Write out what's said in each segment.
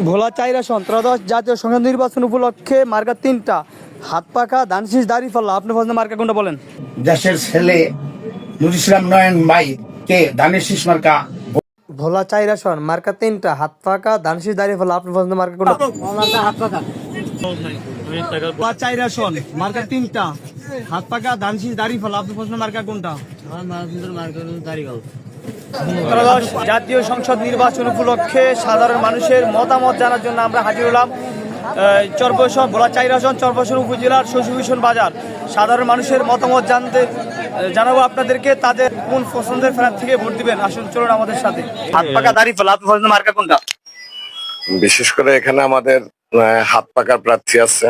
ভোলা চাইরা ত্রয়োদশ জাতীয় সংসদ নির্বাচন উপলক্ষে মার্কা তিনটা, হাত পাকা, ধানশিস, দাঁড়িপাল্লা। আপনি পছন্দ মার্কা কোনটা বলেন? দেশের ছেলে নুর ইসলাম নয়ন ভাই কে ধানের শীষ মার্কা। ভোলা চাইরা মার্কা তিনটা, হাত পাকা, ধানশিস, দাঁড়িপাল্লা। আপনি পছন্দ মার্কা কোনটা? হাত পাকা। ভোলা চাইরা মার্কা তিনটা, হাত পাকা, ধানশিস, দাঁড়িপাল্লা। আপনি পছন্দ মার্কা কোনটা? ত্রয়োদশ জাতীয় সংসদ নির্বাচন উপলক্ষে সাধারণ মানুষের মতামত জানার জন্য আমরা হাজির হলাম চরপেশন, ভোলা চাইরাসন, চরপেশন উপজেলার শশীভূষণ বাজার। সাধারণ মানুষের মতামত জানাবো আপনাদেরকে, তাদের কোন পছন্দের প্রার্থী থেকে ভোট দিবেন। আসুন চলুন আমাদের সাথে। হাত পাকা, দাঁড়িপাল্লা। আপনি পছন্দ মার্কা কোনটা? বিশেষ করে এখানে আমাদের হাত পাকার প্রার্থী আছে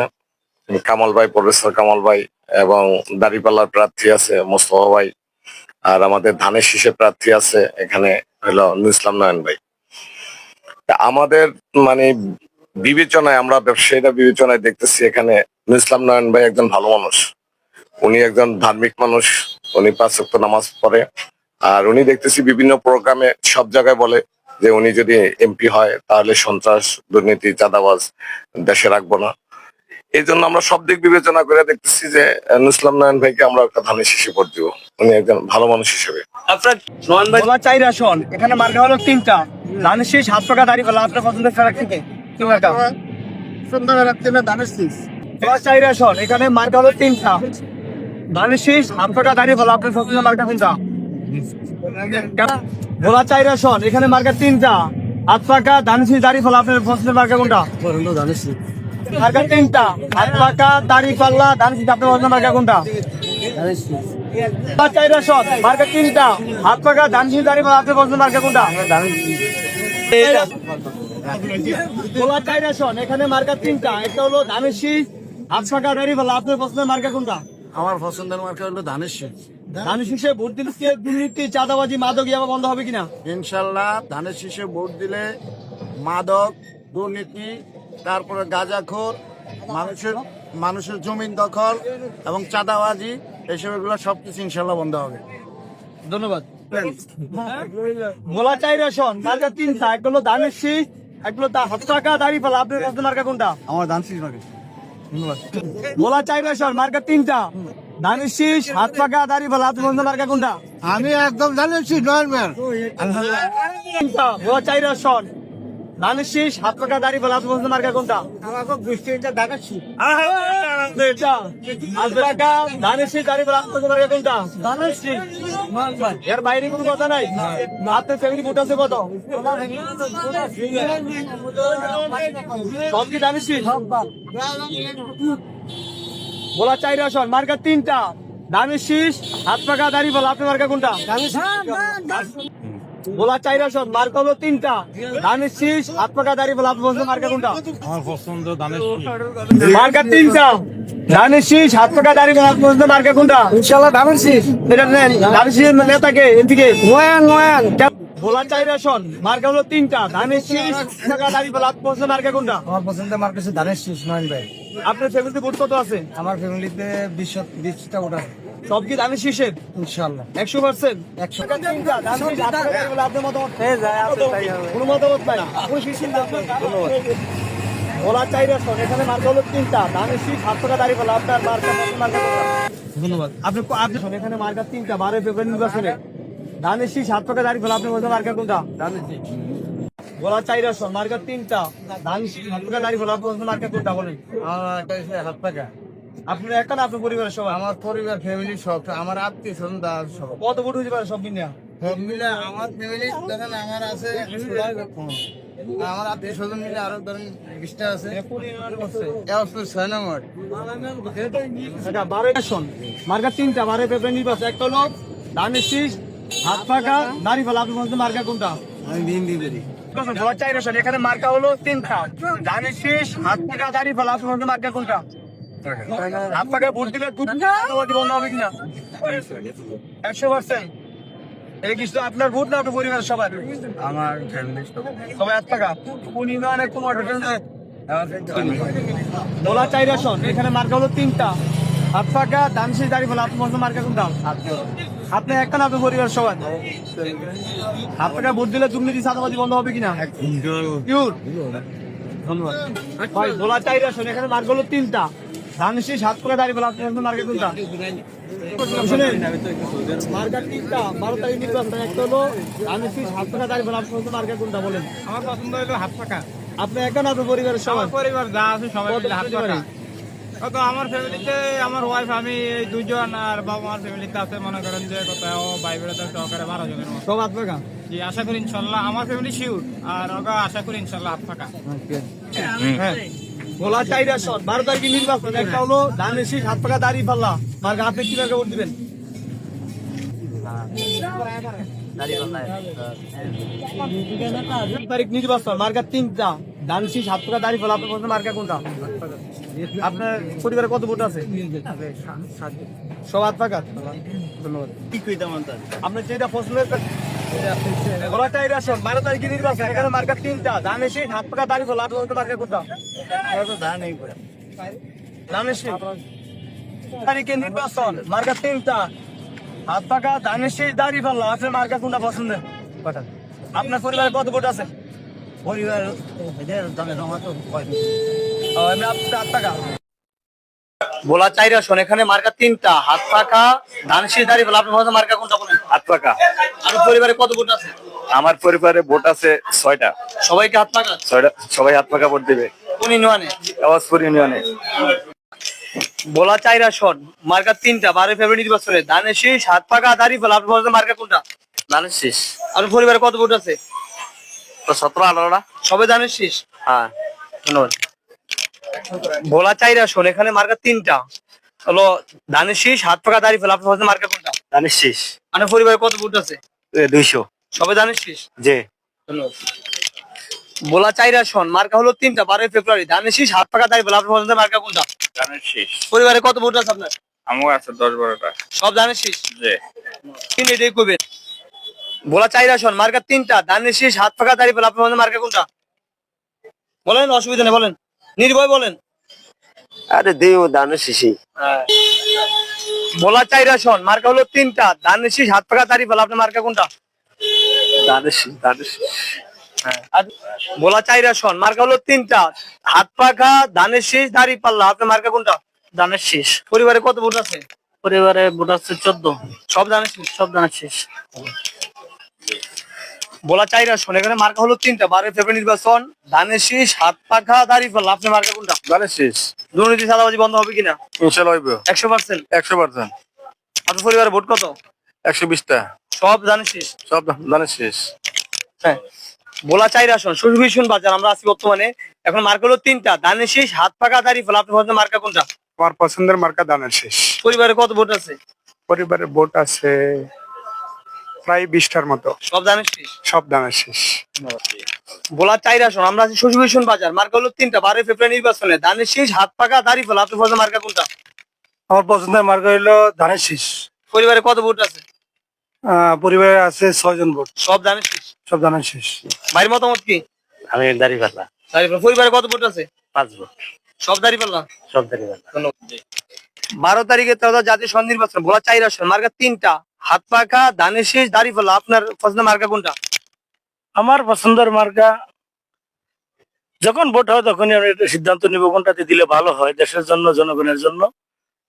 কামাল ভাই, প্রফেসর কামাল ভাই, এবং দাঁড়িপাল্লার প্রার্থী আছে মোস্তফা ভাই, আর আমাদের ধানের শীষের প্রার্থী আছে এখানে হলো নুর ইসলাম নয়ন ভাই। আমাদের মানে বিবেচনায়, আমরা ব্যবসায়ীরা বিবেচনায় দেখতেছি এখানে নুর ইসলাম নয়ন ভাই একজন ভালো মানুষ। উনি একজন ধার্মিক মানুষ, উনি 5 ওয়াক্ত নামাজ পড়ে। আর উনি দেখতেছি বিভিন্ন প্রোগ্রামে সব জায়গায় বলে যে উনি যদি এমপি হয় তাহলে সন্ত্রাস, দুর্নীতি, চাঁদাবাজ দেশে রাখবো না। এই জন্য আমরা সব দিক বিবেচনা করে দেখতেছি যে নুর ইসলাম নয়ন ভাইকে আমরা একটা ধানের শীষে ভোট দিব, উনি একজন ভালো মানুষ হিসেবে। আপনার ভোলা চাইরাসন, এখানে মার্কা হলো তিনটা, ধানের শীষ, হাত পাকা, দাঁড়িপাল্লা। আপনার পছন্দের প্রার্থী থেকে কি মার্কা? ভোলা চাইরাসন, এখানে মার্কা হলো তিনটা, ধানের শীষ, হাত পাকা, দাঁড়িপাল্লা। আপনার পছন্দের মার্কা কোনটা? ভোলা চাইরাসন, এখানে মার্কা তিনটা, হাত পাকা, ধানের শীষ, দাঁড়িপাল্লা। আপনার পছন্দের মার্কা কোনটা? মার্কা তিনটা, হাত পাকা, দাঁড়িপাল্লা, ধানের শীষ। আপনার পছন্দের মার্কা কোনটা? ভোলা চাইরাসন, মার্কা তিনটা, হাত পাকা, ধানের শীষ, দাঁড়িপাল্লা। আপনার পছন্দের মার্কা কোনটা? ভোলা চাইরাসন, এখানে মার্কা তিনটা, একটা হলো ধানের শীষ, হাত পাকা, দাঁড়িপাল্লা। আপনার পছন্দের মার্কা কোনটা? আমার পছন্দের মার্কা হলো ধানের শীষ। ধানের শীষে ভোট দিলে দুর্নীতি, চাঁদাবাজি, মাদক ইয়াবা বন্ধ হবে কিনা? ইনশাল্লাহ ধানের শীষে ভোট দিলে মাদক, দুর্নীতি, তারপরে গাঁজাখোর, মানুষের জমিন দখল এবং চাঁদাবাজি, এইসব এগুলো সবকিছু ইনশাল্লাহ বন্ধ হবে। ধন্যবাদ। ভোলা চাইরাসন, মার্কা তিনটা, একটা হলো ধানের শীষ, একটা হলো হাত পাকা, দাঁড়িপাল্লা। আপনার পছন্দের মার্কা কোনটা? আমার ধান শীষ মার্কা। ভোলা চাইরাসন, মার্কা তিনটা, ধানের শীষ, হাত পাকা, দাঁড়িপাল্লা। আপনার পছন্দের মার্কা কোনটা? আমি একদম ধানের শীষ নয়ন ম্যান। তিনটা, ভোলা চাইরাসন, ধানের শীষ, হাত পাকা, দাঁড়িপাল্লা। আপনার পছন্দের মার্কা কোনটা? আমাকে বৃষ্টিটা দেখাচ্ছি। হাত পাকা, ধানের শীষ, দাঁড়িপাল্লা। আপনার পছন্দের মার্কা কোনটা? ধানের শীষ। এর বাইরে কোনো কথা নাই। আপনার ফ্যামিলি ভোট আছে কত? সব কি ধানের শীষ? ভোলা চাইরাসন, মার্কা তিনটা, ধানের শীষ, হাত পাকা, দাঁড়িপাল্লা। আপনার মার্কা কোনটা? ভোলা চাইরাসন, মার্কা হলো তিনটা, ধানের শীষ, হাত পাকা, দাঁড়িপাল্লা। আপনার পছন্দের মার্কা কোনটা? আমার পছন্দ ধানের মার্কা তিনটা, ধানের শীষ, হাত পাকা, দাঁড়িপাল্লা। আপনার পছন্দের মার্কা কোনটা? ইনশাল্লাহ ধানের শীষ। এটা নেন, ধানের শীষের নেতাকে এদিকে নয়ন। ভোলা চাইরাসন, মার্কা হলো তিনটা, ধানের শীষ, হাত পাকা, দাঁড়িপাল্লা। আপনার পছন্দের মার্কা কোনটা? আমার পছন্দের মার্কা হচ্ছে ধানের শীষ নয়ন ভাই। আপনার ফ্যামিলিতে ভোট কত আছে? আমার ফ্যামিলিতে 20টা ওটা সব কি ধানের শীষের? ইনশাল্লাহ 100%? 100। আপনার মতামত কোনো মতামত নাই? ভোলা চাইরাসন, এখানে মার্কা হলো তিনটা, ধানের শীষ, হাত পাকা, দাঁড়িপাল্লা। আপনার মার্কা কোনটা? ধন্যবাদ। আপনি এখানে মার্কা তিনটা, 12 ফেব্রুয়ারি নির্বাচনে ধানের শীষ, হাত পাকা, দাঁড়িপাল্লা। আপনার মধ্যে মার্কা কোনটা? ধানের শীষ। ভোলা চাইরাসন, মার্কা তিনটা, ধানের শীষ, হাত পাকা, দাঁড়িপাল্লা। আপনার মধ্যে মার্কা কোনটা বলেন? আমার হাত পাকা। আপনার একটা না আপনার পরিবারের সবাই? আমার পরিবার ফ্যামিলি সব, আমার আত্মীয় স্বজন সব। কত ভোট হতে পারে সব মিলিয়ে? সব মিলে আমার ফ্যামিলি দেখেন, আমার আছে আমার আত্মীয় স্বজন মিলে আরো ধরেন 20টা আছে। 6 নম্বর। মার্কা তিনটা, 12 ফেব্রুয়ারি নির্বাচন, একটা হলো ধানের শীষ, হাত পাকা, দাঁড়িপাল্লা। আপনার মধ্যে মার্কা কোনটা? আমি দিন দিয়ে বেরি। ভোলা চাইরাসন, এখানে মার্কা হলো তিনটা, ধানের শীষ, হাত পাকা, দাঁড়িপাল্লা। আপনার মধ্যে মার্কা কোনটা? হাত পাকা ভোট দিলে বন্ধ হবে কিনা? 100%? এই কিছু আপনার ভোট না আপনার পরিবারের সবার? আমার ফ্যামিলি সবাই হাত পাকা। ভোলা চাইরাসন, এখানে মার্কা হলো তিনটা, হাত পাকা, ধানের শীষ, দাঁড়িপাল্লা। আপনার মধ্যে মার্কা কোনটা? আপনি একটা না আপনার পরিবার সবার? হাত পাকা ভোট দিলে দুর্নীতি, চাঁদাবাজি বন্ধ হবে কিনা? ধন্যবাদ ভাই। ভোলা চাইরা আসন, এখানে মার্ক হলো 3টা, ধানের শীষ, হাত পাকা, দাড়ি পাল্লা। আপনার পছন্দের মার্কা কোনটা? শুনেন, মার্কা 3টা, 12 তারিখ নির্বাচন। একটা হলো ধানের শীষ, হাত পাকা, দাড়ি পাল্লা। আপনার পছন্দের মার্কা কোনটা বলেন? আমার পছন্দ হলো হাত পাকা। আপনি একা না আপনার পরিবারের সবাই? আমার পরিবার যা আছে সবাই মিলে হাত পাকা। কত আমার ফ্যামিলিতে আমার ওয়াইফ, আমি এই 2 জন, আর বাবা মার ফ্যামিলিতে আছে মনে করেন যে কত ভাই বেড়াতে সহকারে 12 জনের মতো। সব হাত পাকা? জি, আশা করি ইনশাল্লাহ আমার ফ্যামিলি শিওর, আর ওকে আশা করি ইনশাল্লাহ হাত পাকা। হ্যাঁ। ভোলা চাইরা আসন, 12 তারিখে নির্বাচন। একটা হলো ধানের শীষ, হাত পাকা, দাড়ি পাল্লা। মার্কা আপনি কি মার্কা ভোট দিবেন? তারিখ নির্বাচন, মার্কা 3টা, ধানের শীষ, হাত পাকা, দাড়ি পাল্লা। আপনার পছন্দের মার্কা কোনটা? আপনার পরিবারে কত ভোট আছে? সব হাত পাকা? ধন্যবাদ। আপনার যেটা পছন্দের ভোলা চাইরা আসন, 12 তারিখে নির্বাচন। এখানে মার্কা 3টা, ধানের শীষ, হাত পাকা, দাড়ি পাল্লা। আপনার পছন্দের মার্কা কোনটা? ধানের শীষ। তারিখে নির্বাচন, মার্কা 3টা, হাত পাকা, ধানের শীষ, দাড়ি পাল্লা। আপনার মার্কা কোনটা পছন্দের? আপনার পরিবারে কত ভোট আছে? পরিবার হাত পাকা। ভোলা চাইরা আসন, এখানে মার্কা 3টা, হাত পাকা, ধানের শীষ, দাড়ি পাল্লা। আপনার পছন্দের মার্কা কোনটা বলেন? হাত পাকা। আপনার পরিবারে কত ভোট আছে? আমার পরিবারে ভোট আছে 6টা। সবাইকে হাত পাকা? 6টা, সবাই হাত পাকা ভোট দিবে। কোন ইউনিয়নে? আওয়াজপুর ইউনিয়নে। ভোলা চাইরা আসন, মার্কা 3টা, 12 ফেব্রুয়ারি নির্বাচনে। ধানের শীষ, হাত পাকা, দাড়ি পাল্লা। আপনার পছন্দের মার্কা কোনটা? ধানের শীষ। আপনার পরিবারে কত ভোট আছে? তো 17-18টা। সবাই ধানের শীষ? হ্যাঁ। ধন্যবাদ। ভোলা চাইরা আসন, এখানে মার্কা 3টা, হলো ধানের শীষ, হাত পাকা, দাড়ি পাল্লা। আপনার পছন্দের মার্কা কোনটা? ধানের শীষ। আপনার পরিবারে কত ভোট আছে? 200। সবাই ধানের শীষ? জি। ধন্যবাদ। ভোলা চাইরা আসন, মার্কা হলো 3টা, 12 ফেব্রুয়ারি। ধানের শীষ, হাত পাকা, দাড়ি পাল্লা। আপনার পছন্দের মার্কা কোনটা? ধানের শীষ। পরিবারে কত ভোট আছে আপনার? আমার আছে 10-12টা। সব ধানের শীষ? জি। কিন্তু এটাই কইবেন। ভোলা চাইরা আসন, মার্কা 3টা, ধানের শীষ, হাত পাকা, দাড়ি পাল্লা। আপনার পছন্দের মার্কা কোনটা? বলেন, অসুবিধা নেই, বলেন, নির্ভয় বলেন। আরে দেও ধানের শীষই। ভোলা চাইরা আসন, মার্কা হলো 3টা, ধানের শীষ, হাত পাকা, দাড়ি পাল্লা। আপনার মার্কা কোনটা? ধানের শীষ। ধানের শীষ। আর ভোলা চাইরা আসন, মার্কা হলো 3টা, হাত পাকা, ধানের শীষ, দাড়ি পাল্লা। আপনার মার্কা কোনটা? ধানের শীষ। পরিবারে কত ভোট আছে? পরিবারে ভোট আছে 14। সব ধানের শীষ? সব ধানের শীষ। ভোলা চাইরা আসন, এখানে মার্কা হলো 3টা, 12 ফেব্রুয়ারি নির্বাচন। ধানের শীষ, হাত পাকা, দাড়ি পাল্লা। আপনার মার্কা কোনটা? ধানের শীষ। দুর্নীতি চাঁদাবাজি বন্ধ হবে কিনা? ইনশাআল্লাহ হইব। 100%? 100%। আপনার পরিবারে ভোট কত? 120টা। সব ধানের শীষ? সব ধানের শীষ। হ্যাঁ। ভোলা চাইরা আসন, সুশীল বাজার আমরা আছি বর্তমানে। এখন মার্কা হলো 3টা, ধানের শীষ, হাত পাকা, দাড়ি পাল্লা। আপনার পছন্দের মার্কা কোনটা? আমার পছন্দের মার্কা ধানের শীষ। পরিবারে কত ভোট আছে? পরিবারে ভোট আছে প্রায় 20টার মতো। সব ধানের শীষ? সব ধানের শীষ। ভোলা চাইরা আসন, আমরা আছি সুশীল বাজার। মার্কা হলো 3টা, 12 ফেব্রুয়ারি নির্বাচনে। ধানের শীষ, হাত পাকা, দাড়ি পাল্লা। আপনার পছন্দের মার্কা কোনটা? আমার পছন্দের মার্কা হইলো ধানের শীষ। পরিবারে কত ভোট আছে? পরিবারে আছে 6 জন ভোট। সব ধানের শীষ? সব ধানের শীষ। ভাইয়ের মতামত কি? আমি দাড়ি পাল্লা। দাড়ি পাল্লা। পরিবারে কত ভোট আছে? 5 ভোট। সব দাড়ি পাল্লা? সব দাড়ি পাল্লা। ধন্যবাদ। 12 তারিখে জাতীয় সংসদ নির্বাচন। ভোলা চাইরা আসন, মার্কা 3টা, হাত পাকা, ধানের শীষ, দাড়ি পাল্লা। আপনার পছন্দের মার্কা কোনটা? আমার পছন্দের মার্কা, যখন ভোট হয় তখনই আমি একটা সিদ্ধান্ত নিব কোনটাতে দিলে ভালো হয় দেশের জন্য, জনগণের জন্য,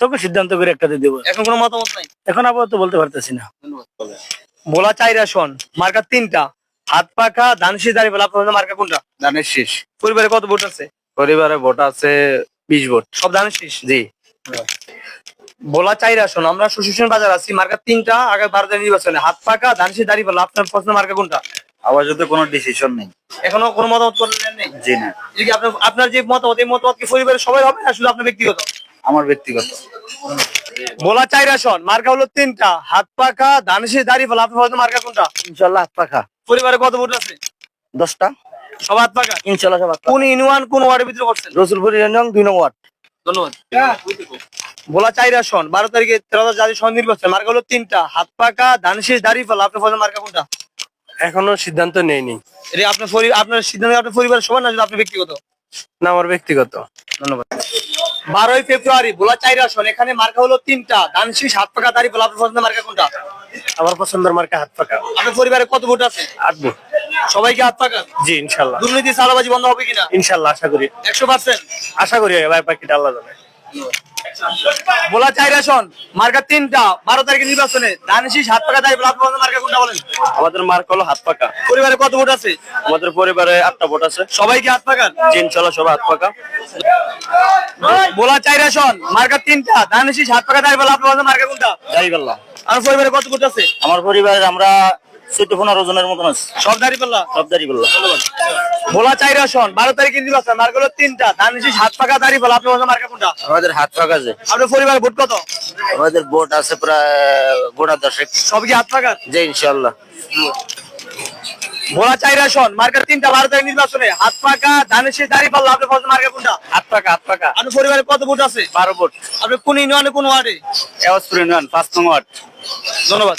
তখন সিদ্ধান্ত করে একটাতে দেবো। এখন কোনো মতামত নাই? এখন আপাতত বলতে পারতেছি না। ভোলা চাইরা আসন, মার্কা 3টা, হাত পাকা, ধানের শীষ, দাড়ি পাল্লা। আপনার পছন্দের মার্কা কোনটা? ধানের শীষ। পরিবারে কত ভোট আছে? পরিবারে ভোট আছে 20 ভোট। সব ধানের শীষ? জি। ভোলা চাইরা আসন, আমরা সুশীল বাজার আছি। মার্কা 3টা, আগে 12 তারিখ নির্বাচনে। হাত পাকা, ধানের শীষ, দাড়ি পাল্লা। আপনার পছন্দের মার্কা কোনটা? আবার যদি কোনো ডিসিশন নেই। এখনো কোনো মতামত করলেন নেই? জি না। এই যে আপনার যে মতামত, এই মতামত কি পরিবারের সবাই হবে না শুধু আপনার ব্যক্তিগত? আমার ব্যক্তিগত। ভোলা চাইরা আসন, মার্কা হলো 3টা, হাত পাকা, ধানের শীষ, দাড়ি পাল্লা। আপনার পছন্দের মার্কা কোনটা? ইনশাআল্লাহ হাত পাকা। পরিবারে কত ভোট আছে? 10টা। সব হাত পাকা? ইনশাআল্লাহ সব হাত পাকা। কোন ইউনিয়ন, কোন ওয়ার্ডের ভিতরে করছেন? রসুলপুর ইউনিয়ন 2 নং ওয়ার্ড। ধন্যবাদ। ভোলা চাইরা আসন, 12 তারিখে 13 জাতীয় সংসদ নির্বাচন। মার্কা হলো 3টা, হাত পাকা, ধানের শীষ, দাড়ি পাল্লা। আপনার পছন্দের মার্কা কোনটা? এখনো সিদ্ধান্ত নেইনি। এটা আপনার সিদ্ধান্ত আপনার পরিবারের সবার না শুধু আপনার ব্যক্তিগত? না, আমার ব্যক্তিগত। ধন্যবাদ। 12 ফেব্রুয়ারি ভোলা চাইরা আসন, এখানে মার্কা হলো 3টা, ধানের শীষ, হাত পাকা, দাড়ি পাল্লা। আপনার পছন্দের মার্কা কোনটা? আমার পছন্দের মার্কা হাত পাকা। আপনার পরিবারে কত ভোট আছে? 8 ভোট। সবাইকে হাত পাকা। জি ইনশাল্লাহ। দুর্নীতি চাঁদাবাজি বন্ধ হবে কিনা? ইনশাল্লাহ আশা করি। 100%। আশা করি ভাই, বাকিটা আল্লাহ জানে। ভোলা 4 আসন, মার্কা 3টা, 12 তারিখে নির্বাচনে ধানেশীষ হাত পাকা দাঁড়িয়ে আপনার পছন্দের মার্কা কোনটা বলেন? আমাদের মার্ক হলো হাত পাকা। পরিবারে কত ভোট আছে? আমাদের পরিবারে 8টা ভোট আছে। সবাইকে হাত পাকা। জি ইনশাল্লাহ সবাই হাত পাকা। ভোলা 4 আসন, মার্কা 3টা, ধানেশীষ হাত পাকা দাঁড়িয়ে আপনার পছন্দের মার্কা কোনটা? দাঁড়িপাল্লা। আর পরিবারে কত ভোট আছে? আমার পরিবারে আমরা 14-15 জনের মতন আছে। সব দাঁড়িপাল্লা। সব দাঁড়িপাল্লা। ভোলা 4 আসন, 12 তারিখে নির্বাচন, মার্কা হলো 3টা, ধানেশীষ হাত পাকা দাঁড়িয়ে আপনার পছন্দের মার্কা কোনটা? আমাদের হাত পাকা আছে। আপনার পরিবারে ভোট কত? আমাদের ভোট আছে প্রায় গোটা 10। সব কি হাত পাকা? জি ইনশাল্লাহ। ভোলা 4 আসন, মার্কা 3টা, 12 তারিখ নির্বাচনে হাত পাকা ধানেশীষ দাঁড়িয়ে আপনার পছন্দের মার্কা কোনটা? হাত পাকা, হাত পাকা। আপনার পরিবারে কত ভোট আছে? 12 ভোট। আপনি কোন ইউনিয়নে কোন ওয়ার্ডে? এওয়াজপুর ইউনিয়ন 5 নং ওয়ার্ড। ধন্যবাদ।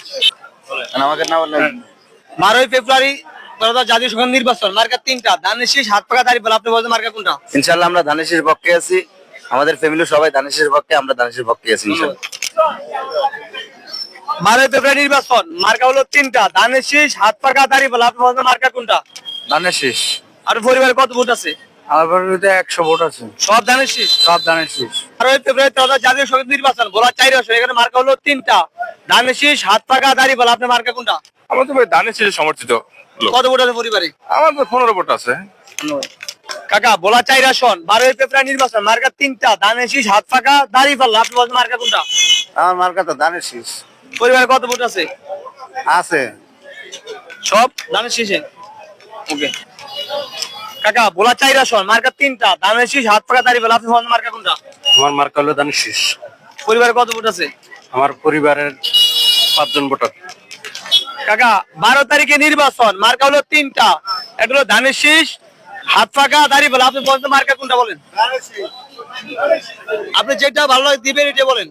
আমাকে না বললেন। 12 ফেব্রুয়ারি জাতীয় সংসদ নির্বাচন, মার্কা 3টা, ধানেশীষ হাত পাকা দাঁড়িয়ে আপনি পছন্দের মার্কা কোনটা? ইনশাল্লাহ আমরা ধানেশীর পক্ষে আছি। আমাদের ফ্যামিলি সবাই ধানেশীর পক্ষে, আমরা ধানেশীর পক্ষে আছি ইনশাল্লাহ। 12 ফেব্রুয়ারি নির্বাচন, মার্কা হলো 3টা, ধানেশীষ হাত পাকা দাঁড়িয়ে আপনি পছন্দের মার্কা কোনটা? ধানেশীষ। আর পরিবারে কত ভোট আছে? আমার পরিবারে 100 ভোট আছে। সব ধানেশীষ। সব ধানেশীষ। 12 ফেব্রুয়ারি জাতীয় সংসদ নির্বাচন, ভোলা 4 আসন, এখানে মার্কা হলো 3টা, ধানেশীষ হাত পাকা দাঁড়িয়ে আপনার মার্কা কোনটা? আমার তো ভাই ধানের সমর্থিত লোক। কত ভোট আছে পরিবারে? আমার তো 15 ভোট আছে। কাকা, ভোলা 4 আসন, 12 ফেব্রুয়ারি নির্বাচন, মার্কা 3টা, ধানেশীষ হাত পাকা দাঁড়িয়ে আপনি পছন্দের মার্কা কোনটা? আমার মার্কা তো ধানেশীষ। পরিবারে কত ভোট আছে? আছে। সব ধানেশীষে। ওকে কাকা, ভোলা 4 আসন, মার্কা 3টা, ধানেশীষ হাত পাকা দাঁড়িয়ে আপনি পছন্দের মার্কা কোনটা? আমার মার্কা হলো ধানেশীষ। পরিবারে কত ভোট আছে? আমার পরিবারের 5 জন ভোটার। কাকা, 12 তারিখে নির্বাচন, মার্কা হলো 3টা, একটা হলো ধানেশীষ হাত পাকা দাঁড়িয়ে আপনি পছন্দের মার্কা কোনটা বলেন? আপনি যেটা ভালো লাগে দিবেন এটা বলেন।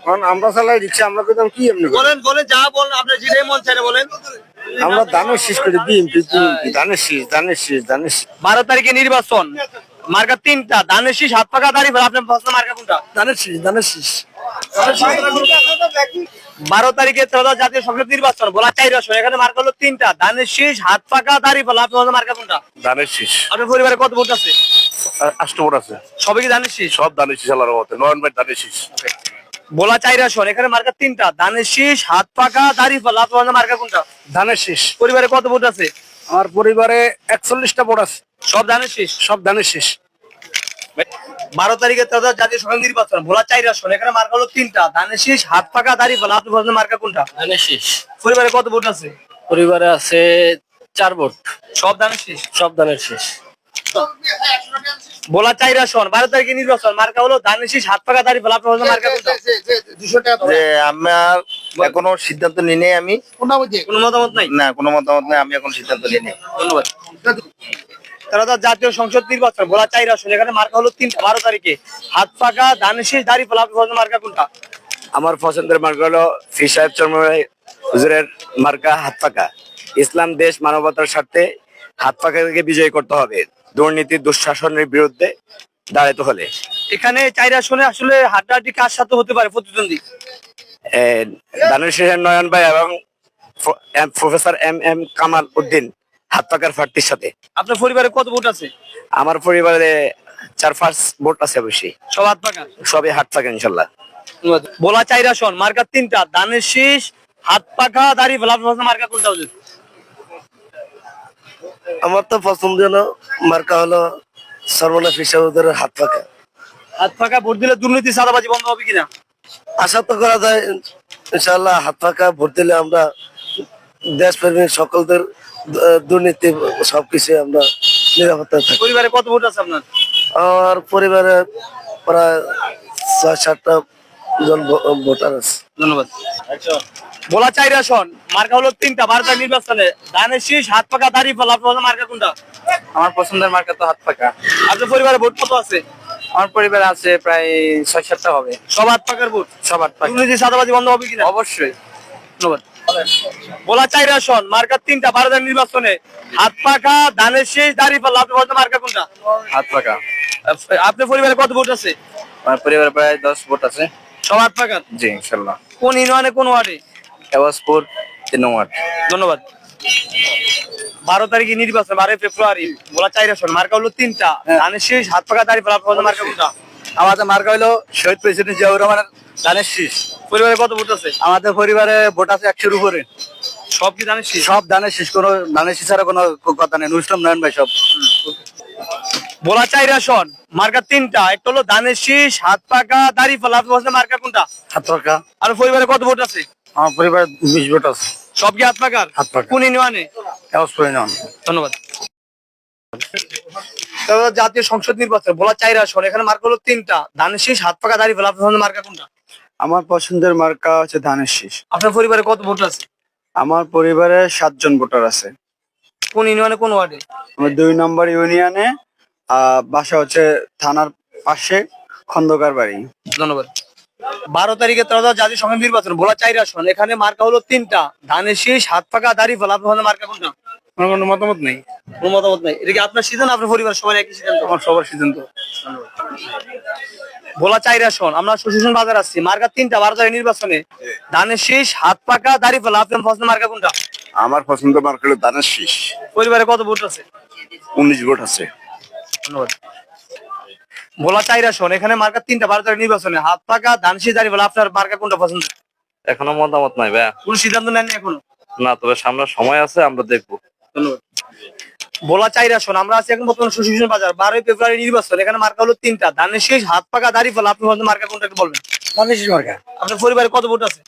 কারণ আমরা চালাই রিক্সা, আমরা কইতাম কি এমনি বলেন বলেন, যা বলেন আপনি যেটাই মন চাইলে বলেন। আমরা ধানেশীষ করে বিএনপি ধানেশীষ ধানেশীষ ধানেশীষ। 12 তারিখে নির্বাচন, মার্কা 3টা, ধানেশীষ হাত পাকা দাঁড়িয়ে আপনার পছন্দের মার্কা কোনটা? ধানেশীষ ধানেশীষ। 12 তারিখে জাতীয় সংসদ নির্বাচন, ভোলা 4 আসন, এখানে মার্কা হলো 3টা, ধানেশীষ হাত পাকা দাঁড়িয়ে আপনার পছন্দের মার্কা কোনটা? ধানের শীষ। আপনার পরিবারে কত ভোট আছে? 8টা ভোট আছে। সবাই কি ধানেশীষ? সব ধানের শীষ আল্লাহর রহমতে। নয়ন ভাই ধানের শীষ। ভোলা 4 আসন, এখানে মার্কা 3টা, ধানেশীষ হাত পাকা দাঁড়িয়ে আপনার পছন্দের মার্কা কোনটা? ধানেশীষ। পরিবারে কত ভোট আছে? আমার পরিবারে 41টা ভোট আছে। সব ধানেশীষ। সব ধানেশীষ। 12 তারিখে জাতীয় সংসদ নির্বাচন, ভোলা 4 আসন, এখানে মার্কা হলো 3টা, ধানেশীষ হাত পাকা দাঁড়িয়ে আপনি পছন্দের মার্কা কোনটা? ধানেশীষ। পরিবারে কত ভোট আছে? পরিবারে আছে 4 ভোট। সব ধানেশীষ। সব ধানেশীষ। ভোলা 4 আসন, 12 তারিখে নির্বাচন, মার্কা হলো ধানেশীষ হাত পাকা দাঁড়িয়ে আপনার পছন্দের মার্কা কোনটা? যে আমার এখনো সিদ্ধান্ত নিই নাই আমি। কোনো মতামত নাই? না, কোনো মতামত নাই, আমি এখন সিদ্ধান্ত নিই নাই। ধন্যবাদ। জাতীয় সংসদ নির্বাচন, ভোলা 4 আসন, এখানে মার্কা হলো 3টা, 12 তারিখে হাত পাকা ধানেশীষ দাঁড়িয়ে আপনার পছন্দের মার্কা কোনটা? আমার পছন্দের মার্কা হলো ফি সাহেব চরমরাই হুজুরের মার্কা হাত পাকা। ইসলাম, দেশ, মানবতার স্বার্থে হাত পাকাকে বিজয় করতে হবে। দুর্নীতি, দুঃশাসনের বিরুদ্ধে দাঁড়াতে হলে এখানে 4 আসনে আসলে হাড্ডাহাড্ডি কার সাথে হতে পারে প্রতিদ্বন্দ্বী? ধানের নয়ন ভাই এবং প্রফেসর এম কামাল উদ্দিন হাত পাকার প্রার্থীর সাথে। আপনার পরিবারে কত ভোট আছে? আমার পরিবারে 4-5 ভোট আছে অবশ্যই। সব হাত পাকা। সবই হাত পাকা ইনশাল্লাহ। ভোলা 4 আসন, মার্কা 3টা, ধানেশীষ হাত পাকা দাঁড়িয়ে আপনার পছন্দের মার্কা কোনটা? আমার তো পছন্দের মার্কা হলো সর্বনা ফি সাহেবের হাত পাকা। হাত পাকা ভোট দিলে দুর্নীতি চাঁদাবাজি বন্ধ হবে কিনা? আশা তো করা যায় ইনশাআল্লাহ। হাত পাকা ভোট দিলে আমরা দেশপ্রেমী সকলদের দুর্নীতি সবকিছু আমরা নিরাপত্তা থাকি। পরিবারে কত ভোট আছে আপনার? আমার পরিবারে প্রায় 6-7টা জন ভোটার আছে। ধন্যবাদ। ভোলা 4 আসন, মার্কা হলো 3টা, 12 তারিখ নির্বাচনে ধানেশীষ হাত পাকা দাঁড়িয়ে আপনার মার্কা কোনটা? আমার পছন্দের মার্কা তো হাত পাকা। আপনার পরিবারে ভোট কত আছে? আমার পরিবারে আছে প্রায় 6-7টা হবে। সব হাত পাকার ভোট। সব হাত পাকা। দুর্নীতি চাঁদাবাজি বন্ধ হবে কিনা? অবশ্যই। ধন্যবাদ। ভোলা 4 আসন, মার্কা 3টা, 12 তারিখ নির্বাচনে হাত পাকা ধানেশীষ দাঁড়িয়ে আপনার মার্কা কোনটা? হাত পাকা। আপনার পরিবারে কত ভোট আছে? আমার পরিবারে প্রায় 10 ভোট আছে। সব হাত পাকার। জি ইনশাল্লাহ। কোন ইউনিয়নে কোন ওয়ার্ডে? এওয়াজপুর 3 নং ওয়ার্ড। ধন্যবাদ। তারিখে নির্বাচন 12 ফেব্রুয়ারি বলা 4 আসন, মার্কা হলো 3টা, ধানের শীষ, হাত পাকা দাঁড়িপাল্লা, আপনার মার্কা কোনটা? আমাদের মার্কা হলো শহীদ প্রেসিডেন্ট জিয়াউর রহমানের ধানের শীষ। পরিবারে কত ভোট আছে? আমাদের পরিবারে ভোট আছে 100-র উপরে। সব কি ধানের শীষ? সব ধানের শীষ, কোনো ধানের শীষ ছাড়া কোনো কথা নেই। নুরুল ইসলাম নয়ন ভাই সব। বলা 4 আসন, মার্কা 3টা, একটা হলো ধানের শীষ, হাত পাকা দাঁড়িপাল্লা, আপনার মার্কা কোনটা? হাত পাকা। আর পরিবারে কত ভোট আছে? আমার পরিবারে 20 ভোট আছে। সব কি হাত পাকার? হাত পাকা। কোন ইউনিয়নে? ধন্যবাদ। তারপর জাতীয় সংসদ নির্বাচন বলা 4 আসন, এখানে মার্কা হলো 3টা, ধানের শীষ, হাত পাকা দাঁড়িপাল্লা, আপনার মার্কা কোনটা? আমার পছন্দের মার্কা হচ্ছে ধানের শীষ। আপনার পরিবারে কত ভোট আছে? আমার পরিবারে 7 জন ভোটার আছে। কোন ইউনিয়নে, কোন ওয়ার্ডে? আমার 2 নম্বর ইউনিয়নে, বাসা হচ্ছে থানার পাশে, খন্দকার বাড়ি। ধন্যবাদ। 12 তারিখে ত্রয়োদশ জাতীয় সংসদ নির্বাচন বলা 4 আসন, এখানে মার্কা হলো 3টা, ধানের শীষ, হাত পাকা দাঁড়িপাল্লা, আপনার মার্কা কোনটা? আমার কোনো মতামত নেই। কোনো মতামত নাই। এটা কি আপনার সিদ্ধান্ত, আপনার পরিবার সবার একই সিদ্ধান্ত? আমার সবার সিদ্ধান্ত। বলা 4 আসন, আমরা সুশাসন বাজার আসছি, মার্কা 3টা, 12 তারিখ নির্বাচনে ধানের শীষ, হাত পাকা দাঁড়িপাল্লা, আপনার পছন্দের মার্কা কোনটা? আমার পছন্দ মার্কা হলো ধানের শীষ। পরিবারে কত ভোট আছে? 19 ভোট আছে। ধন্যবাদ। বলা 4 আসন, এখানে মার্কা 3টা, 12 তারিখ নির্বাচনে হাত পাকা ধান শীষ দাঁড়িপাল্লা, আপনার মার্কা কোনটা পছন্দ? এখনো মতামত নাই ভাই। কোন সিদ্ধান্ত নেননি এখনো? না, তবে সামনে সময় আছে, আমরা দেখবো। ধন্যবাদ। বলা 4 আসন, আমরা আছি এখন বর্তমানে সুশাসন বাজার, 12 ফেব্রুয়ারি নির্বাচন, এখানে মার্কা হলো 3টা, ধানের শীষ, হাত পাকা দাঁড়িপাল্লা, আপনি পছন্দের মার্কা কোনটা একটু বলবেন? ধানের শীষ মার্কা। আপনার পরিবারে কত ভোট আছে?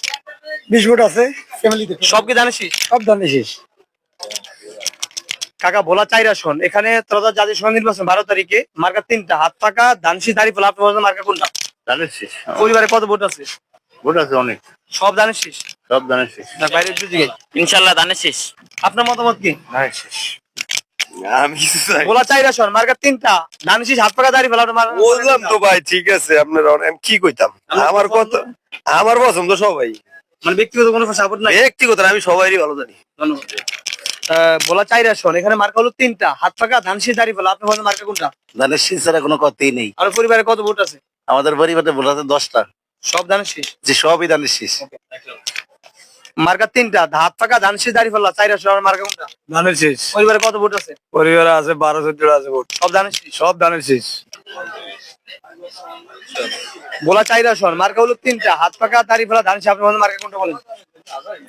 20 ভোট আছে ফ্যামিলিতে। সব কি ধানের শীষ? সব ধানের শীষ। কাকা বলা 4 আসন, এখানে ত্রয়োদশ জাতীয় সংসদ নির্বাচন 12 তারিখে, মার্কা 3টা, হাত পাকা ধান শীষ দাঁড়িপাল্লা, আপনার পছন্দের মার্কা কোনটা? ধানের শীষ। পরিবারে কত ভোট আছে? ভোট আছে অনেক। সব ধানের শীষ? সব ধানের শীষ। না, বাইরে একটু জিজ্ঞেস। ইনশাআল্লাহ ধানের শীষ। আপনার মতামত কি? ধানের শীষ। আমি কিছু চাই। বলা 4 আসন, মার্কা 3টা, ধান শীষ, হাত পাকা দাঁড়িপাল্লা, আপনার মার্কা বললাম তো ভাই, ঠিক আছে, আপনার আমি কি কইতাম। আমার কত, আমার পছন্দ সবাই। মানে ব্যক্তিগত কোনো সাপোর্ট নাই? ব্যক্তিগত না, আমি সবাইরই ভালো জানি। ধন্যবাদ। বলা 4 আসন, এখানে মার্কা হলো 3টা, হাত পাকা ধান শীষ দাঁড়িপাল্লা, আপনার পছন্দের মার্কা কোনটা? ধানের শীষ ছাড়া কোনো কথাই নেই। আর পরিবারে কত ভোট আছে? আমাদের পরিবারে ভোট আছে 10টা। সব ধানের শীষ? যে সবই ধানের শীষ। মার্কা 3টা, হাত পাকা ধান শীষ দাঁড়িপাল্লা, 4 আসন, আমার মার্কা কোনটা? ধানের শীষ। পরিবারে কত ভোট আছে? পরিবারে আছে 12-14 আছে ভোট। সব ধানের শীষ? সব ধানের শীষ। বলা 4 আসন, মার্কা হলো 3টা, হাত পাকা দাঁড়িপাল্লা, ধান শীষ, আপনার পছন্দের মার্কা কোনটা বলেন?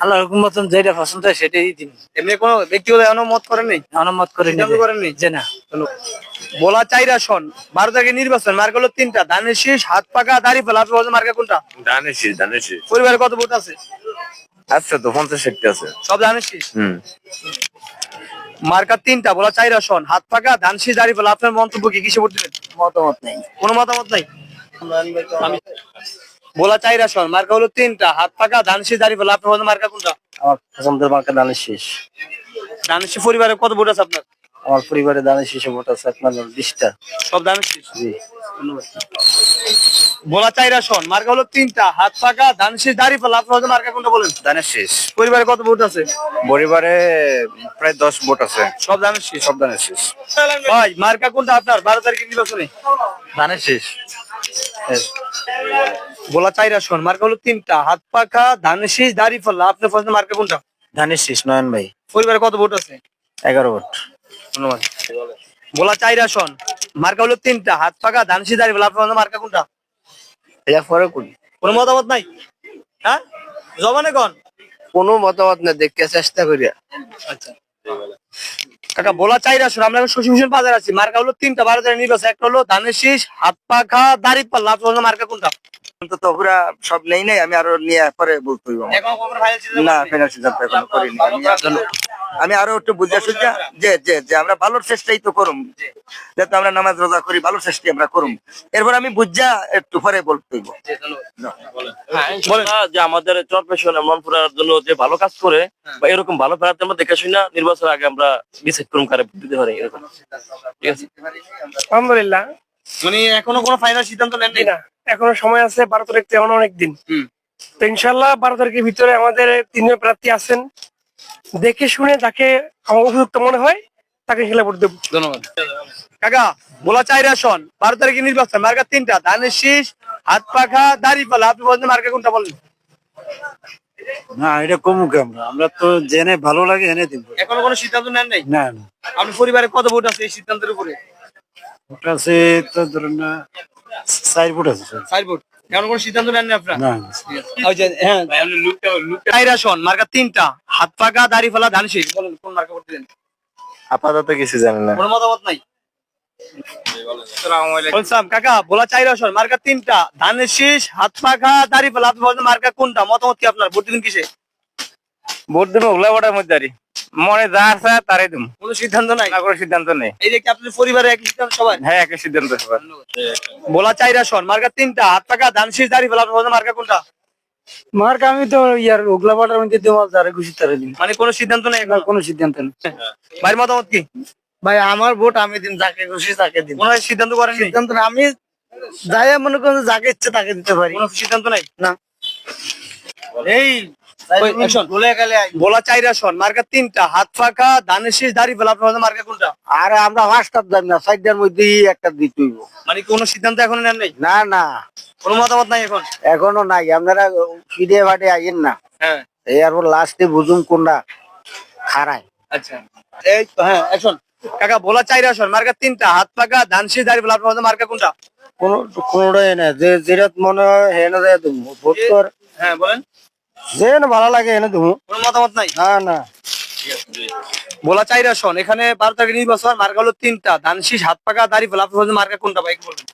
আল্লাহ হুকুম মতন যেটা পছন্দ হয় সেটাই দিন। এমনি কোনো ব্যক্তিগত এখনো মত করেন নাই? অনুমত করে সিদ্ধান্ত নেবে। করেননি? যে না। বলা 4 আসন, 12 তারিখে নির্বাচন, মার্কা হলো 3টা, ধানের শীষ, হাত পাকা দাঁড়িপাল্লা, আপনার পছন্দের মার্কা কোনটা? ধানের শীষ, ধানের শীষ। পরিবারে কত ভোট আছে? আচ্ছা, তো 50-60 আছে। সব ধানের শীষ? মার্কা 3টা, বলা 4 আসন, হাত পাকা ধান শীষ দাঁড়িপাল্লা, আপনার মন্তব্য কি, কিসে ভোট দিবেন? মতামত নেই। কোনো মতামত নাই? আমি বলা 4 আসন, মার্কা হলো 3টা, হাত পাকা ধান শীষ দাঁড়িপাল্লা, আপনার পছন্দের মার্কা কোনটা? আমার পছন্দের মার্কা ধানের শীষ। ধানের শীষ। পরিবারে কত ভোট আছে আপনার? আমার পরিবারে ধানের শীষে ভোট আছে আপনার 20টা। সব ধানের শীষ? জি। ধন্যবাদ। বলা 4 আসন, মার্কা হলো 3টা, হাত পাকা ধান শীষ দাঁড়িপাল্লা, আপনার পছন্দের মার্কা কোনটা বলেন? ধানের শীষ। পরিবারে কত ভোট আছে? পরিবারে প্রায় 10 ভোট আছে। সব ধানের শীষ? সব ধানের শীষ। ভাই মার্কা কোনটা আপনার 12 তারিখের নির্বাচনে? ধানের শীষ। বলা 4 আসন, মার্কা হলো 3টা, হাত পাকা ধান শীষ দাঁড়িপাল্লা, আপনার পছন্দের মার্কা কোনটা? ধানের শীষ নয়ন ভাই। পরিবারে কত ভোট আছে? 11 ভোট। ধন্যবাদ। বলা 4 আসন, মার্কা হলো 3টা, হাত পাকা ধান শীষ দাঁড়িপাল্লা, আপনার পছন্দের মার্কা কোনটা? এটা পরে কোন কোনো মতামত নাই? হ্যাঁ, জমানে কোন? কোনো মতামত না, দেখতে চেষ্টা করি। আচ্ছা কাকা, বলা 4 আসন, আমরা এখন শশীভূষণ বাজার আছি, মার্কা হলো 3টা, 12 তারিখ নির্বাচন, একটা হলো ধানের শীষ, হাত পাখা দাঁড়িপাল্লা, আপনার পছন্দের মার্কা কোনটা? তো পুরা সব নেই নাই, আমি আরো নিয়ে পরে বলতে হইব। এখন খবর ফাইনাল সিদ্ধান্ত না, করেননি? ফাইনাল সিদ্ধান্ত এখনো করিনি। আমি আরো একটু বুঝা সুঝা যে যে যে আমরা ভালোর চেষ্টাই তো করুম, যাতে আমরা নামাজ রোজা করি, ভালোর চেষ্টাই আমরা করুম। এরপর আমি বুঝা একটু পরে বলতে হইব। যে আমাদের চরপেশনে মনপুরার জন্য যে ভালো কাজ করে বা এরকম ভালো প্রার্থী আমরা দেখে শুনি না, নির্বাচনের আগে আমরা ডিসাইড করুম কারে ভোট দিতে পারি, এরকম। ঠিক আছে, আলহামদুলিল্লাহ। মানে এখনো কোনো ফাইনাল সিদ্ধান্ত নেননি? না, এখনো সময় আছে, 12 তারিখ থেকে এখনো অনেক দিন। তো ইনশাল্লাহ 12 তারিখের ভিতরে আমাদের 3 জন প্রার্থী আছেন, দেখে শুনে যাকে আমার উপযুক্ত মনে হয় তাকে খেলা ভোট দেবো। ধন্যবাদ। কাকা, বলা 4 আসন, 12 তারিখে নির্বাচন, মার্কা 3টা, ধানের শীষ, হাত পাখা দাঁড়িপাল্লা, আপনি বলেন মার্কা কোনটা বলেন? না এটা কমুক আমরা তো জেনে ভালো লাগে এনে দিব। এখনো কোনো সিদ্ধান্ত নেন নাই? না না আপনি পরিবারে কত ভোট আছে এই সিদ্ধান্তের উপরে? ওটা আছে তো ধরুন না 4 ফুট আছে স্যার। 4 ভোট। এখনো কোনো সিদ্ধান্ত নেন নাই আপনারা? না ওই যে হ্যাঁ চাইরা শোন মার্কা 3টা, হাত পাকা, দাড়ি ফেলা, ধান শীষ। বলেন কোন মার্কা ভোট দিবেন? আপাতত কিছু জানি না। কোনো মতামত নাই? বলছিলাম কাকা বলা চাইরা শোন মার্কা 3টা, ধানের শীষ, হাত পাকা, দাড়ি ফেলা। আপনি বলেন মার্কা কোনটা? মতামত কি আপনার? ভোট দিবেন কিসে? ভোট দেবো উল্লাপাটার মধ্যে আরই। মনে যা আছে তারাই দেবো, কোনো সিদ্ধান্ত নাই? না কোনো সিদ্ধান্ত নেই। এই যে কি আপনার পরিবারে একই সিদ্ধান্ত সবাই? হ্যাঁ একই সিদ্ধান্ত সবার। বলা চাইরা শোন মার্কা 3টা, হাত পাকা, ধান শীষ, দাড়ি ফেলা। আপনি বলেন মার্কা কোনটা? মার্কা আমি তো ইয়ার উগলাপাটার মধ্যে দেবো, যারা খুশি তারা দিন। মানে কোনো সিদ্ধান্ত নেই এখনো? কোনো সিদ্ধান্ত নেই। ভাইয়ের মতামত কি? ভাই আমার ভোট আমি দিন, যাকে খুশি তাকে দিন। কোনো সিদ্ধান্ত করেননি? সিদ্ধান্ত না, আমি যাই মনে করেন যাকে ইচ্ছে তাকে দিতে পারি। কোনো সিদ্ধান্ত নাই? না এই ওই, শোন, বলা চাইরা শোন মার্কা 3টা, হাত পাকা, ধানের শীষ, দাড়ি ফেলা। আপনি বলেন মার্কা কোনটা? আর আমরা ফার্স্ট জানি না, 4টার মধ্যেই একটা দিতে হইব। মানে কোনো সিদ্ধান্ত এখনো নেন নাই? না না কোনো মতামত নাই এখন? এখনো নাই, আপনারা ফিরে ফাটে আইয়েন না। হ্যাঁ এই আর লাস্টে বুঝুম কোনটা খারায়। আচ্ছা এই তো হ্যাঁ এখন কাকা বলা চাইরা শোন মার্কা 3টা, হাত পাকা, ধান শীষ, দাড়ি ফেলা। আপনি বলেন মার্কা কোনটা? কোনোটাই না, যে যেটা মনে হয় হেনে যায় তুমি ভোট কর, হ্যাঁ বলেন। যে না ভালো লাগে এনে তুমি। কোনো মতামত নাই? না না বলা চাইরা শোন এখানে 12 তারিখ নির্বাচন, মার্কা হলো 3টা, ধান শীষ, হাত পাকা, দাড়ি ফেলা। আপনি বলেন মার্কা কোনটা? ভাই বলবেন।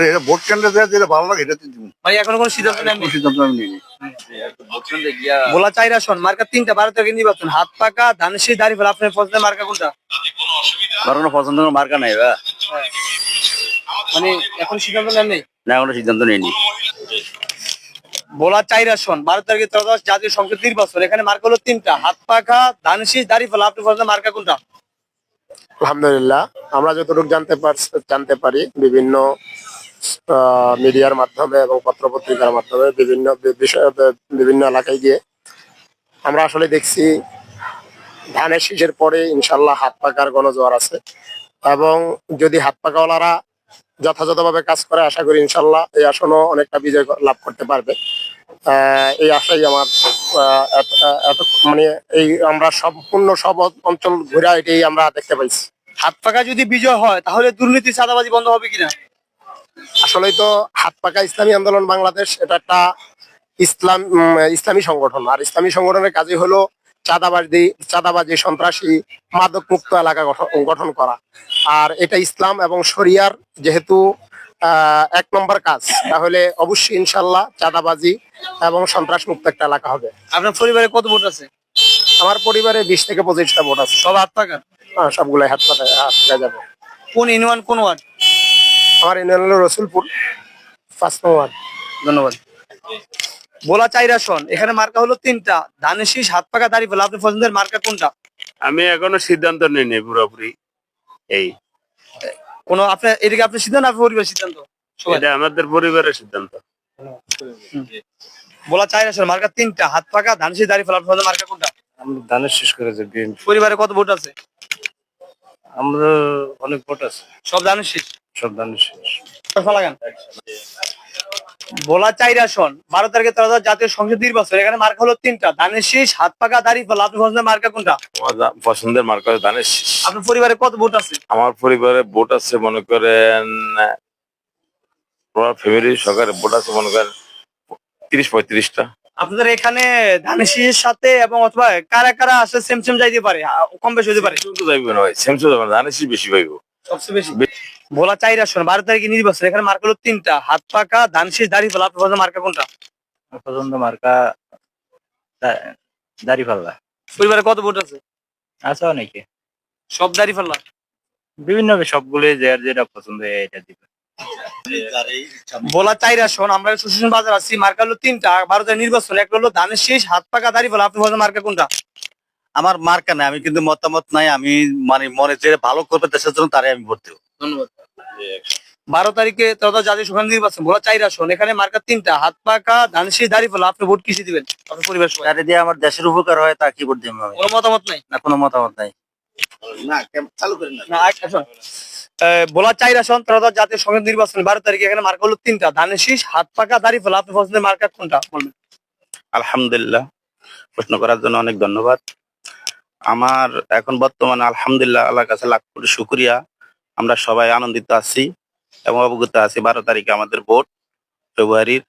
এটা ভোট কেন্দ্রে যেটা ভালো লাগে এটা দিব। ভাই এখনো কোনো সিদ্ধান্ত নেন নাই? সিদ্ধান্ত আমি নিইনি। বলা চাইরা শোন মার্কা 3টা, 12 তারিখ নির্বাচন, হাত পাকা, ধান শীষ, দাড়ি ফেলা। আপনার পছন্দের মার্কা কোনটা? আমার কোনো পছন্দের মার্কা নাই বা, মানে এখন সিদ্ধান্ত নেন নাই? না কোনো সিদ্ধান্ত নেইনি। বলা চাইরা শোন 12 তারিখে ত্রয়োদশ জাতীয় সংসদ নির্বাচন, এখানে মার্কা হলো 3টা, হাত পাখা, ধান শীষ, দাড়ি ফেলা। আপনি পছন্দের মার্কা কোনটা? আলহামদুলিল্লাহ, আমরা যতটুকু জানতে পারি বিভিন্ন মিডিয়ার মাধ্যমে এবং পত্রপত্রিকার মাধ্যমে বিভিন্ন বিষয় বিভিন্ন এলাকায় গিয়ে আমরা আসলে দেখছি ধানের শীষের পরে ইনশাল্লাহ হাত পাকার গণজোয়ার আছে, এবং যদি হাত পাকাওয়ালারা যথাযথভাবে কাজ করে আশা করি ইনশাল্লাহ এই আসনও অনেকটা বিজয় লাভ করতে পারবে। এই আশাই আমার মানে এই আমরা সম্পূর্ণ সব অঞ্চল ঘুরে এটাই আমরা দেখতে পাইছি। হাত পাকা যদি বিজয় হয় তাহলে দুর্নীতি, চাঁদাবাজি বন্ধ হবে কিনা? আসলেই তো হাত পাকা ইসলামী আন্দোলন বাংলাদেশ এটা একটা ইসলামী সংগঠন, আর ইসলামী সংগঠনের কাজই হলো চাঁদাবাজি, সন্ত্রাসী, মাদক মুক্ত এলাকা গঠন করা। আর এটা ইসলাম এবং শরিয়ার যেহেতু 1 নম্বর কাজ, তাহলে অবশ্যই ইনশাল্লাহ চাঁদাবাজি এবং সন্ত্রাস মুক্ত একটা এলাকা হবে। আপনার পরিবারে কত ভোট আছে? আমার পরিবারে 20 থেকে 25টা ভোট আছে। সব হাত পাকা? সবগুলাই হাত পাকা যাবে। কোন ইউনিয়ন, কোন ওয়ার্ড? আমার ইউনিয়ন হলো রসুলপুর 5 নং ওয়ার্ড। ধন্যবাদ। বলা চাইরা শোন এখানে মার্কা হলো 3টা, ধানের শীষ, হাত পাকা, দাড়ি ফেলা। আপনি পছন্দের মার্কা কোনটা? আমি এখনো সিদ্ধান্ত নিইনি পুরোপুরি। এই কোন আপনার এদিকে আপনার সিদ্ধান্ত, আপনার পরিবারের সিদ্ধান্ত? এটা আমাদের পরিবারের সিদ্ধান্ত। বলা চাইরা শোন মার্কা 3টা, হাত পাকা, ধান শীষ, দাড়ি ফেলা। আপনি পছন্দের মার্কা কোনটা? আমরা ধানের শেষ করেছে বিএনপি। পরিবারে কত ভোট আছে? আমরা অনেক ভোট আছে, সব ধানের শীষ? সব ধানের শেষ। লাগান। বলা চাইরা শোন 12 তারিখে ত্রয়োদশ জাতীয় সংসদ নির্বাচন, এখানে মার্কা হলো 3টা, ধানের শীষ, হাত পাকা, দাড়ি ফেলা। আপনি পছন্দের মার্কা কোনটা? আমার পছন্দের মার্কা হচ্ছে ধানের শীষ। আপনার পরিবারে কত ভোট আছে? আমার পরিবারে ভোট আছে মনে করেন, ফ্যামিলি সরকারের ভোট আছে মনে করেন 30-35টা। আপনাদের এখানে ধানের শীষের সাথে এবং অথবা কারা কারা আছে সেম সেম যাইতে পারে, কম বেশি হতে পারে? কিন্তু যাইবে না ভাই, সেমসু যাবে না, ধানের শীষ বেশি পাইবো সবচেয়ে বেশি। বলা চাইরা শোন 12 তারিখে নির্বাচন, এখানে মার্কা হলো 3টা, হাত পাকা, ধান শীষ, দাড়ি ফেলা। আপনার পছন্দের মার্কা কোনটা? পছন্দ মার্কা দাড়ি পাল্লা। পরিবারে কত ভোট আছে? আছে অনেকে, সব দাড়ি ফেলা? বিভিন্ন সবগুলো যার যেটা পছন্দ এটা দিবে। বলা চাইরা শোন আমরা সুশীল বাজার আছি, মার্কা হলো 3টা, 12 তারিখ নির্বাচন, একটা হলো ধানের শীষ, হাত পাকা, দাড়ি ফেলা। আপনার পছন্দের মার্কা কোনটা? আমার মার্কা নাই, আমি কিন্তু মতামত নাই, আমি মানে মনে যে ভালো করবে দেশের জন্য তারে আমি ভোট দেবো। ধন্যবাদ। 12 তারিখে ত্রয়োদশ জাতীয় সংসদ নির্বাচন, বলা চাইরা শোন এখানে মার্কা 3টা, হাত পাকা, ধান শীষ, দাড়ি ফেলা। আপনি ভোট কিসে দিবেন? আপনার পরিবার সবাই? তারে দিয়ে আমার দেশের উপকার হয় তা কি ভোট দেবো আমি? কোনো মতামত নাই? না কোনো মতামত নাই। না চালু করেন না। না শোন বলা চাইরা শোন ত্রয়োদশ জাতীয় সংসদ নির্বাচন 12 তারিখে এখানে মার্কা হলো 3টা, ধানের শীষ, হাত পাকা, দাড়ি ফেলা। আপনি পছন্দের মার্কা কোনটা বলবেন? আলহামদুলিল্লাহ, প্রশ্ন করার জন্য অনেক ধন্যবাদ। আমার এখন বর্তমানে আলহামদুলিল্লাহ আল্লাহর কাছে লাখ কোটি শুকরিয়া, আমরা সবাই আনন্দিত আছি এবং অবগত আছি। 12 তারিখে আমাদের ভোট, ফেব্রুয়ারির।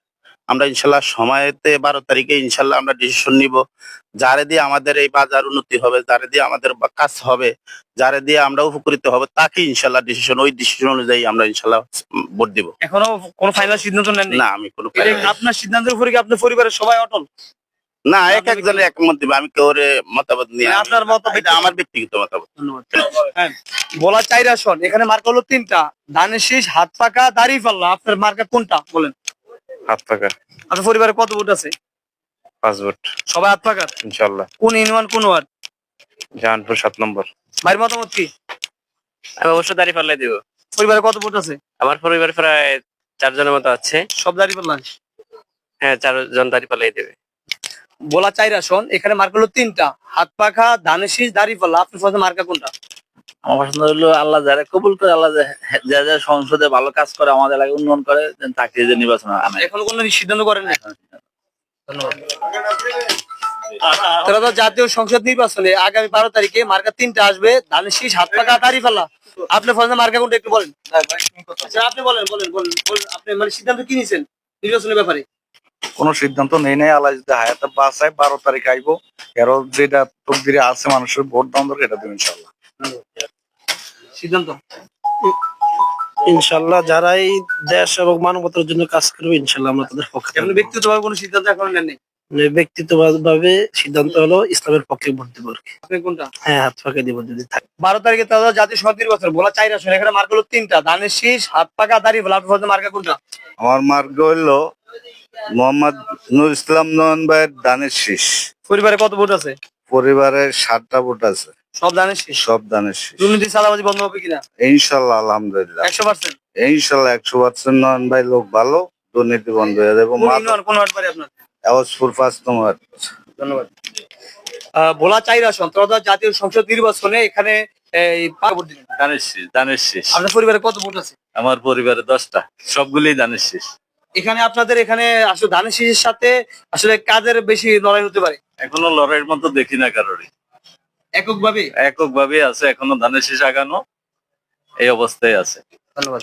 আমরা ইনশাল্লাহ সময়তে 12 তারিখে ইনশাল্লাহ আমরা ডিসিশন নিব, যারে দিয়ে আমাদের এই বাজার উন্নতি হবে, যারে দিয়ে আমাদের কাজ হবে, যারে দিয়ে আমরা উপকৃত হবে, তাকে ইনশাল্লাহ ওই ডিসিশন অনুযায়ী আমরা ইনশাল্লাহ ভোট দিব। এখনো কোনো ফাইনাল সিদ্ধান্ত নেন না, আমি কোনো আপনার সিদ্ধান্তের উপরে কি আপনার পরিবারের সবাই অটল? না, এক একজনের একমত দিবে, আমি কেউ মতামত নিয়ে আপনার মতামত এটা আমার ব্যক্তিগত মতামত। হ্যাঁ, বলা 4 আসন, এখানে মার্কা হলো 3টা, ধানের শীষ, হাত পাকা, দাঁড়িপাল্লা। আপনার মার্কা কোনটা বলেন? হাত পাকা। আপনার পরিবারে কত ভোট আছে? 5 ভোট সবাই হাত পাকার? ইনশাল্লাহ। কোন ইউনিয়ন, কোন ওয়ার্ড? জাহানপুর 7 নম্বর। ভাইয়ের মতামত কি? আমি অবশ্যই দাঁড়িপাল্লাই দিব। পরিবারে কত ভোট আছে? আমার পরিবার প্রায় 4 জনের মতো আছে। সব দাঁড়িপাল্লা? হ্যাঁ, 4 জন দাঁড়িপাল্লাই দেবে। বলা 4 আসন, এখানে মার্কা হলো 3টা, হাত পাখা, ধানের শীষ, দাঁড়িপাল্লা। আপনার পছন্দের মার্কা কোনটা? আমার পছন্দ হলো আল্লাহ যারা কবুল করে, আল্লাহ যা যা সংসদে ভালো কাজ করে, আমাদের এলাকায় উন্নয়ন করে, তাকে যে নির্বাচন আনে। এখনো কোনো সিদ্ধান্ত করেন না? ধন্যবাদ। তারা তো জাতীয় সংসদ নির্বাচনে আগামী 12 তারিখে মার্কা 3টা আসবে, ধানের শীষ, হাত পাখা, দাঁড়িপাল্লা। আপনার পছন্দের মার্কা কোনটা একটু বলেন। আচ্ছা, আপনি বলেন বলেন বলেন বলেন, আপনি মানে সিদ্ধান্ত কি নিয়েছেন নির্বাচনের ব্যাপারে? কোনো সিদ্ধান্ত নেই নাই, আল্লাহ যদি হায়াতে বাঁচায় 12 তারিখ আইবো, এর যেটা তকদিরে আছে মানুষের ভোট দান দরকার, এটা দেবো ইনশাল্লাহ। সিদ্ধান্ত ইনশাল্লাহ যারাই দেশ এবং মানবতার জন্য কাজ করবে ইনশাল্লাহ আমরা তাদের পক্ষে আপনি ব্যক্তিগতভাবে কোনো সিদ্ধান্ত এখন নেন নাই? ব্যক্তিগতভাবে সিদ্ধান্ত হলো ইসলামের পক্ষে ভোট দেবো আর কি। আপনি কোনটা? হ্যাঁ, হাত ফাঁকে দিব যদি থাকে। 12 তারিখে তারা জাতীয় সংসদ নির্বাচন, বলা 4 আসন, এখানে মার্কা হলো 3টা, ধানের শীষ, হাত পাখা, দাঁড়িপাল্লা। আপনার পছন্দের মার্কা কোনটা? আমার মার্গ হইলো মোহাম্মদ নুর ইসলাম নয়ন ভাইয়ের ধানের শীষ। পরিবারে কত ভোট আছে? পরিবারের 7টা ভোট আছে, সব ধানের শীষ? সব ধানের শীষ। দুর্নীতি চাঁদাবাজি বন্ধ হবে কিনা? ইনশাল্লাহ, আলহামদুলিল্লাহ 100%? ইনশাল্লাহ 100% নয়ন ভাই লোক ভালো, দুর্নীতি বন্ধ হয়ে যাবে। কোন ইউনিয়ন, কোন ওয়ার্ড বাড়ি আপনার? আওয়াজপুর 5 নম্বর। ধন্যবাদ। বলা 4 আসন, ত্রয়োদশ জাতীয় সংসদ নির্বাচনে এখানে এই ভোট দিলেন। ধানের শীষ। আপনার পরিবারে কত ভোট আছে? আমার পরিবারে 10টা, সবগুলোই ধানের শীষ। এখানে আপনাদের এখানে আসলে ধানের শীষের সাথে আসলে কাদের বেশি লড়াই হতে পারে? এখনো লড়াইয়ের মতো দেখি না কারোরই, এককভাবে এককভাবে আছে, এখনো ধানের শীষ আগানো এই অবস্থায় আছে। ধন্যবাদ।